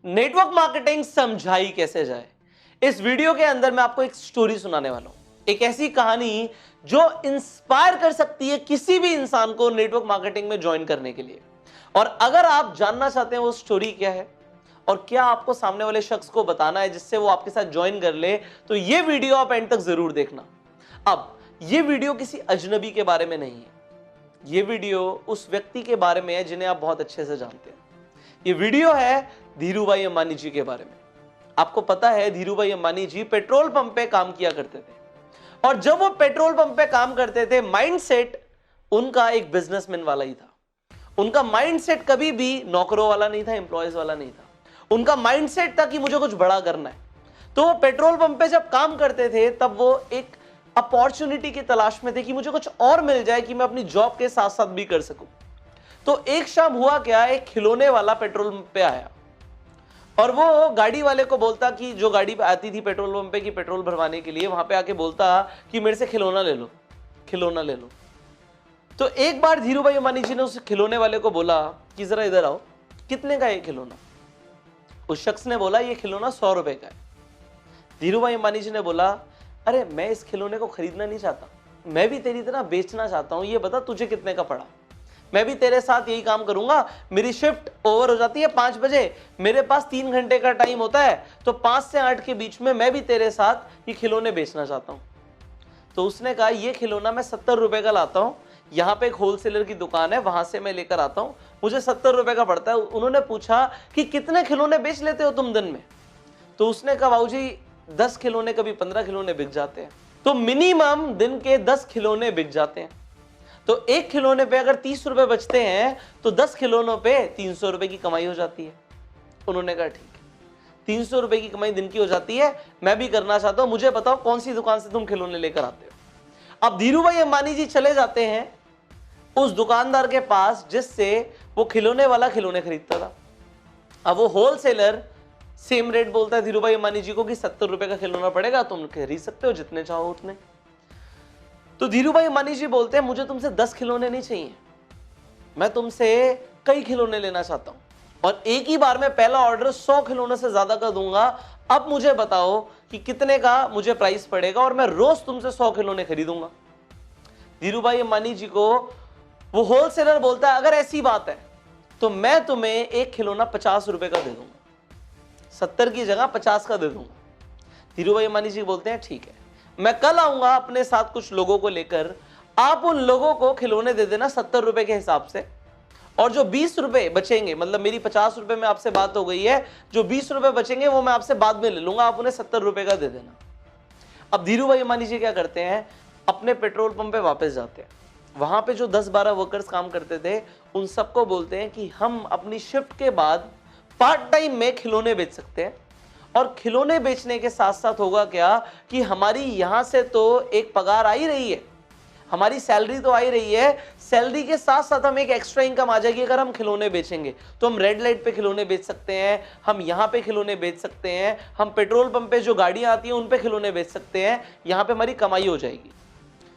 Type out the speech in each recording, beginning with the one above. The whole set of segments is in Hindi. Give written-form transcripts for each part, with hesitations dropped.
नेटवर्क मार्केटिंग समझाई कैसे जाए। इस वीडियो के अंदर मैं आपको एक स्टोरी सुनाने वाला हूं, एक ऐसी कहानी जो इंस्पायर कर सकती है किसी भी इंसान को नेटवर्क मार्केटिंग में ज्वाइन करने के लिए। और अगर आप जानना चाहते हैं वो स्टोरी क्या है और क्या आपको सामने वाले शख्स को बताना है जिससे वो आपके साथ ज्वाइन कर ले, तो ये वीडियो आप एंड तक जरूर देखना। अब ये वीडियो किसी अजनबी के बारे में नहीं है, ये वीडियो उस व्यक्ति के बारे में है जिन्हें आप बहुत अच्छे से जानते हैं। ये वीडियो है धीरूभाई अंबानी जी के बारे में। आपको पता है धीरूभाई अंबानी जी पेट्रोल पंप पे काम किया करते थे, और जब वो पेट्रोल पंप पे काम करते थे माइंडसेट उनका एक बिजनेसमैन वाला ही था। उनका माइंडसेट कभी भी नौकरों वाला नहीं था, एम्प्लॉयज वाला नहीं था। उनका माइंडसेट था कि मुझे कुछ बड़ा करना है। तो वो पेट्रोल पंप पे जब काम करते थे तब वो एक अपॉर्चुनिटी की तलाश में थे कि मुझे कुछ और मिल जाए कि मैं अपनी जॉब के साथ साथ भी कर सकूं। तो एक शाम हुआ क्या, एक खिलौने वाला पेट्रोल पंप पे आया और वो गाड़ी वाले को बोलता कि जो गाड़ी पे आती थी पेट्रोल पंप पे की पेट्रोल भरवाने के लिए, वहां पे आके बोलता कि मेरे से खिलौना ले लो, खिलौना ले लो। तो एक बार धीरूभाई अंबानी जी ने उस खिलौने वाले को बोला कि जरा इधर आओ, कितने का है खिलौना। उस शख्स ने बोला ये खिलौना 100 रुपए का है। धीरूभाई अंबानी जी ने बोला अरे मैं इस खिलौने को खरीदना नहीं चाहता, मैं भी तेरी तरह बेचना चाहता हूं, ये बता तुझे कितने का पड़ा। मैं भी तेरे साथ यही काम करूंगा, मेरी शिफ्ट ओवर हो जाती है 5 बजे, मेरे पास 3 घंटे का टाइम होता है, तो 5 से 8 के बीच में मैं भी तेरे साथ ये खिलौने बेचना चाहता हूं। तो उसने कहा ये खिलौना मैं 70 रुपए का लाता हूं, यहाँ पे एक होलसेलर की दुकान है, वहां से मैं लेकर आता हूं, मुझे 70 रुपए का पड़ता है। उन्होंने पूछा कि कितने खिलौने बेच लेते हो तुम दिन में। तो उसने कहा बाबू जी 10 खिलौने, कभी 15 खिलौने बिक जाते हैं। तो मिनिमम दिन के 10 खिलौने बिक जाते हैं। तो एक खिलौने पे अगर 30 रुपए बचते हैं तो 10 खिलौनों पे 300 रुपए की कमाई हो जाती है। उन्होंने कहा ठीक है, 300 रुपए की कमाई दिन की हो जाती है, मैं भी करना चाहता हूं, मुझे बताओ कौन सी दुकान से तुम खिलौने लेकर आते हो। अब धीरूभाई अंबानी जी चले जाते हैं उस दुकानदार के पास जिससे वो खिलौने वाला खिलौने खरीदता था। अब वो होलसेलर सेम रेट बोलता है धीरूभाई अंबानी जी को कि 70 रुपए का खिलौना पड़ेगा, तुम खरीद सकते हो जितने चाहो उतने। तो धीरूभाई अंबानी जी बोलते हैं मुझे तुमसे 10 खिलौने नहीं चाहिए, मैं तुमसे कई खिलौने लेना चाहता हूं, और एक ही बार में पहला ऑर्डर 100 खिलौने से ज्यादा का दूंगा। अब मुझे बताओ कि कितने का मुझे प्राइस पड़ेगा और मैं रोज तुमसे 100 खिलौने खरीदूंगा। धीरूभाई अंबानी जी को वो होलसेलर बोलता है अगर ऐसी बात है तो मैं तुम्हें एक खिलौना 50 रुपए का दे दूंगा, 70 की जगह 50 का दे दूंगा। धीरूभाई अंबानी जी बोलते हैं ठीक है, मैं कल आऊंगा अपने साथ कुछ लोगों को लेकर, आप उन लोगों को खिलौने दे देना 70 रुपए के हिसाब से, और जो 20 रुपए बचेंगे, मतलब मेरी 50 रुपए में आपसे बात हो गई है, जो 20 रुपए बचेंगे वो मैं आपसे बाद में ले लूंगा, आप उन्हें 70 रुपए का दे देना। अब धीरूभाई अंबानी जी क्या करते हैं, अपने पेट्रोल पंप पे वापस जाते हैं। वहां पे जो 10-12 वर्कर्स काम करते थे उन सबको बोलते हैं कि हम अपनी शिफ्ट के बाद पार्ट टाइम में खिलौने बेच सकते हैं, और खिलौने बेचने के साथ साथ होगा क्या कि हमारी यहां से तो एक पगार आ ही रही है, हमारी सैलरी तो आ ही रही है, सैलरी के साथ साथ हम एक एक्स्ट्रा इनकम आ जाएगी अगर हम खिलौने बेचेंगे। तो हम रेड लाइट पे खिलौने बेच सकते हैं, हम यहाँ पे खिलौने बेच सकते हैं, हम पेट्रोल पंप पे जो गाड़ियां आती हैं उन पे खिलौने बेच सकते हैं, यहाँ पे हमारी कमाई हो जाएगी।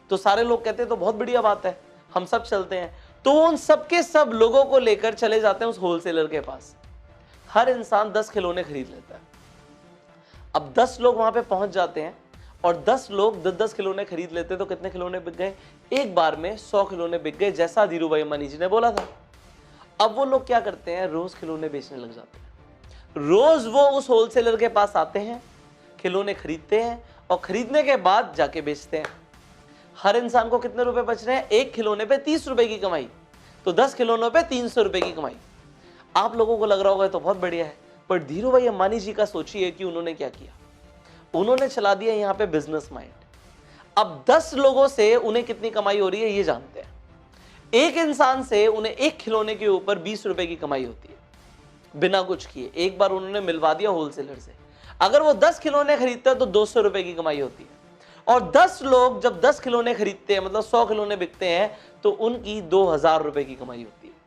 तो सारे लोग कहते हैं तो बहुत बढ़िया बात है, हम सब चलते हैं। तो उन सबके सब लोगों को लेकर चले जाते हैं उस होलसेलर के पास। हर इंसान 10 खिलौने खरीद लेता है। अब 10 लोग वहां पे पहुंच जाते हैं और 10 लोग 10-10 खिलौने खरीद लेते, तो कितने खिलौने बिक गए, एक बार में 100 खिलौने बिक गए, जैसा धीरूभाई अंबानी जी ने बोला था। अब वो लोग क्या करते हैं, रोज खिलौने बेचने लग जाते हैं। रोज वो उस होलसेलर के पास आते हैं, खिलौने खरीदते हैं और खरीदने के बाद जाके बेचते हैं। हर इंसान को कितने रुपए बच रहे हैं, एक खिलौने पे 30 रुपए की कमाई, तो 10 खिलौनों पे 300 रुपए की कमाई। आप लोगों को लग रहा होगा तो बहुत बढ़िया है, पर धीरूभाई अंबानी जी का सोचिए कि उन्होंने क्या किया। उन्होंने चला दिया यहाँ पे बिजनेस माइंड। अब 10 लोगों से उन्हें कितनी कमाई हो रही है ये जानते हैं। एक इंसान से उन्हें एक खिलौने के ऊपर 20 रुपए की कमाई होती है बिना कुछ किए। एक बार उन्होंने मिलवा दिया होलसेलर से, अगर वो 10 खिलौने खरीदते हैं तो 200 रुपए की कमाई होती है। और 10 लोग जब 10 खिलौने खरीदते हैं, मतलब 100 खिलौने बिकते हैं, तो उनकी 2000 रुपए की कमाई होती है।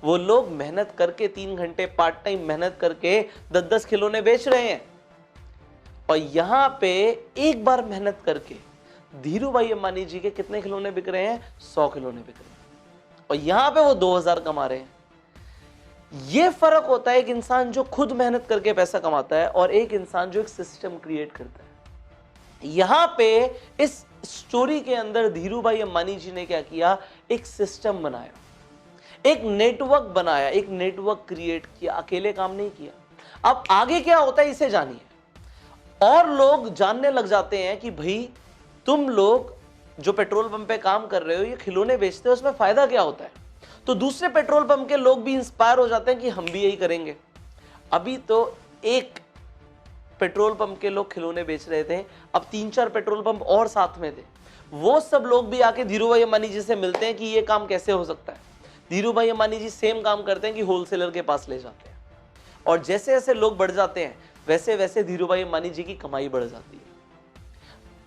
वो लोग मेहनत करके 3 घंटे पार्ट टाइम मेहनत करके 10-10 खिलौने बेच रहे हैं, और यहां पे एक बार मेहनत करके धीरूभाई अंबानी जी के कितने खिलौने बिक रहे हैं, 100 खिलौने बिक रहे हैं, और यहां पे वो 2000 कमा रहे हैं। ये फर्क होता है एक इंसान जो खुद मेहनत करके पैसा कमाता है और एक इंसान जो एक सिस्टम क्रिएट करता है। यहां पे इस स्टोरी के अंदर धीरूभाई अंबानी जी ने क्या किया, एक सिस्टम बनाया, एक नेटवर्क बनाया, एक नेटवर्क क्रिएट किया, अकेले काम नहीं किया। अब आगे क्या होता है इसे जानिए। और लोग जानने लग जाते हैं कि भाई तुम लोग जो पेट्रोल पंप पे काम कर रहे हो, ये खिलौने बेचते हो, उसमें फायदा क्या होता है। तो दूसरे पेट्रोल पंप के लोग भी इंस्पायर हो जाते हैं कि हम भी यही करेंगे। अभी तो एक पेट्रोल पंप के लोग खिलौने बेच रहे थे, अब 3-4 पेट्रोल पंप और साथ में थे। वो सब लोग भी आके धीरूभाई अंबानी जी से मिलते हैं कि ये काम कैसे हो सकता है। धीरूभाई अंबानी जी सेम काम करते हैं कि होलसेलर के पास ले जाते हैं, और जैसे जैसे लोग बढ़ जाते हैं वैसे वैसे धीरूभाई अंबानी जी की कमाई बढ़ जाती है।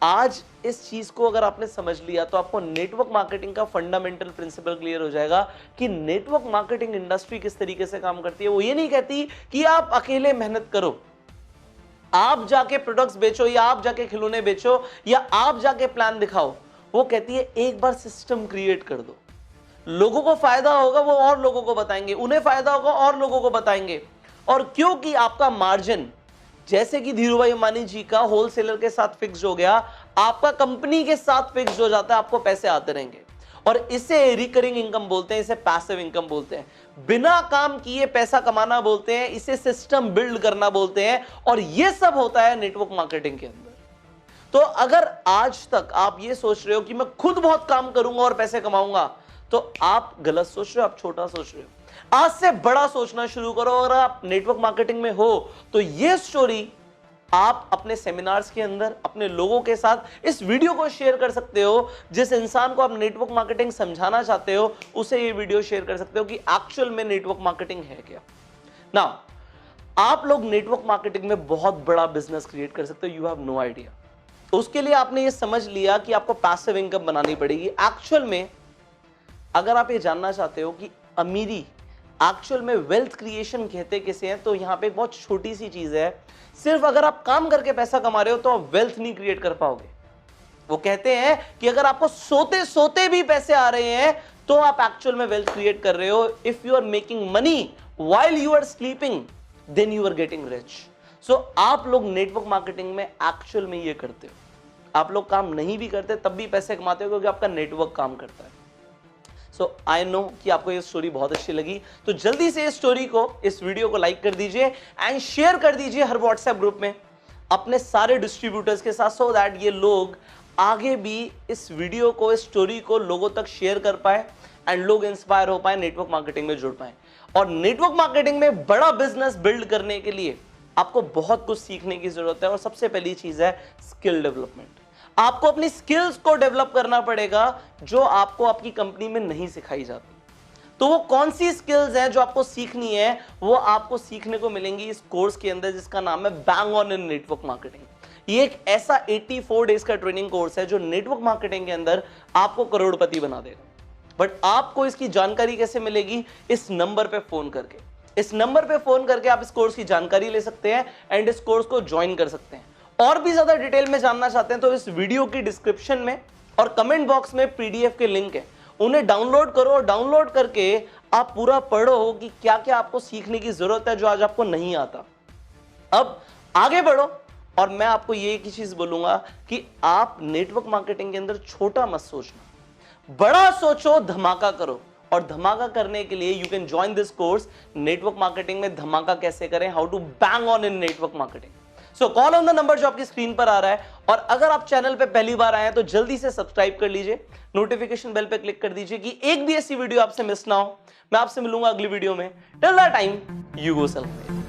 आज इस चीज को अगर आपने समझ लिया तो आपको नेटवर्क मार्केटिंग का फंडामेंटल प्रिंसिपल क्लियर हो जाएगा कि नेटवर्क मार्केटिंग इंडस्ट्री किस तरीके से काम करती है। वो ये नहीं कहती कि आप अकेले मेहनत करो, आप जाके प्रोडक्ट्स बेचो, या आप जाके खिलौने बेचो, या आप जाके प्लान दिखाओ। वो कहती है एक बार सिस्टम क्रिएट कर दो, लोगों को फायदा होगा वो और लोगों को बताएंगे, उन्हें फायदा होगा और लोगों को बताएंगे। और क्योंकि आपका मार्जिन जैसे कि धीरूभाई अंबानी जी का होलसेलर के साथ फिक्स हो गया, आपका कंपनी के साथ फिक्स हो जाता है, आपको पैसे आते रहेंगे। और इसे रिकरिंग इनकम बोलते हैं, इसे पैसिव इनकम बोलते हैं, बिना काम किए पैसा कमाना बोलते हैं, इसे सिस्टम बिल्ड करना बोलते हैं। और यह सब होता है नेटवर्क मार्केटिंग के अंदर। तो अगर आज तक आप ये सोच रहे हो कि मैं खुद बहुत काम करूंगा और पैसे कमाऊंगा, तो आप गलत सोच रहे हो, आप छोटा सोच रहे हो। आज से बड़ा सोचना शुरू करो। अगर आप नेटवर्क मार्केटिंग में हो तो ये स्टोरी आप अपने सेमिनार्स के अंदर अपने लोगों के साथ इस वीडियो को शेयर कर सकते हो। जिस इंसान को आप नेटवर्क मार्केटिंग समझाना चाहते हो उसे ये वीडियो शेयर कर सकते हो कि एक्चुअल में नेटवर्क मार्केटिंग है क्या। ना, आप लोग नेटवर्क मार्केटिंग में बहुत बड़ा बिजनेस क्रिएट कर सकते हो, यू हैव नो आइडिया। तो उसके लिए आपने ये समझ लिया कि आपको पैसिव इनकम बनानी पड़ेगी। एक्चुअल में अगर आप ये जानना चाहते हो कि अमीरी एक्चुअल में वेल्थ क्रिएशन कहते किसे हैं, तो यहां पे एक बहुत छोटी सी चीज है। सिर्फ अगर आप काम करके पैसा कमा रहे हो तो आप वेल्थ नहीं क्रिएट कर पाओगे। वो कहते हैं कि अगर आपको सोते सोते भी पैसे आ रहे हैं तो आप एक्चुअल में वेल्थ क्रिएट कर रहे हो। If you are making money while you are sleeping then you are getting rich. So आप लोग नेटवर्क मार्केटिंग में एक्चुअल में ये करते हो। आप लोग काम नहीं भी करते तब भी पैसे कमाते हो क्योंकि आपका नेटवर्क काम करता है। सो आई नो कि आपको ये स्टोरी बहुत अच्छी लगी, तो जल्दी से इस स्टोरी को, इस वीडियो को लाइक कर दीजिए एंड शेयर कर दीजिए हर व्हाट्सएप ग्रुप में अपने सारे डिस्ट्रीब्यूटर्स के साथ, सो दैट ये लोग आगे भी इस वीडियो को, इस स्टोरी को लोगों तक शेयर कर पाए एंड लोग इंस्पायर हो पाए, नेटवर्क मार्केटिंग में जुड़ पाए। और नेटवर्क मार्केटिंग में बड़ा बिजनेस बिल्ड करने के लिए आपको बहुत कुछ सीखने की जरूरत है। और सबसे पहली चीज है स्किल डेवलपमेंट। आपको अपनी स्किल्स को डेवलप करना पड़ेगा जो आपको आपकी कंपनी में नहीं सिखाई जाती। तो वो कौन सी स्किल्स हैं जो आपको सीखनी है, वो आपको सीखने को मिलेंगी इस कोर्स के अंदर जिसका नाम है bang on in network marketing. ये एक ऐसा 84 डेज का ट्रेनिंग कोर्स है जो नेटवर्क मार्केटिंग के अंदर आपको करोड़पति बना देगा। बट आपको इसकी जानकारी कैसे मिलेगी? इस नंबर पे फोन करके। इस नंबर पे फोन करके आप इस कोर्स की जानकारी ले सकते हैं एंड इस कोर्स को ज्वाइन कर सकते हैं। और भी ज्यादा डिटेल में जानना चाहते हैं तो इस वीडियो की डिस्क्रिप्शन में और कमेंट बॉक्स में पीडीएफ के लिंक है, उन्हें डाउनलोड करो और डाउनलोड करके आप पूरा पढ़ो कि क्या क्या आपको सीखने की जरूरत है जो आज आपको नहीं आता। अब आगे बढ़ो और मैं आपको ये एक ही चीज बोलूंगा कि आप नेटवर्क मार्केटिंग के अंदर छोटा मत सोचना, बड़ा सोचो, धमाका करो। और धमाका करने के लिए you can join this course, network marketing में धमाका कैसे करें, how to bang on in network marketing. So call on the number जो आपकी स्क्रीन पर आ रहा है। और अगर आप चैनल पे पहली बार आए हैं तो जल्दी से सब्सक्राइब कर लीजिए, नोटिफिकेशन बेल पे क्लिक कर दीजिए कि एक भी ऐसी वीडियो आपसे मिस ना हो। मैं आपसे मिलूंगा अगली वीडियो में। Till that time, you go self.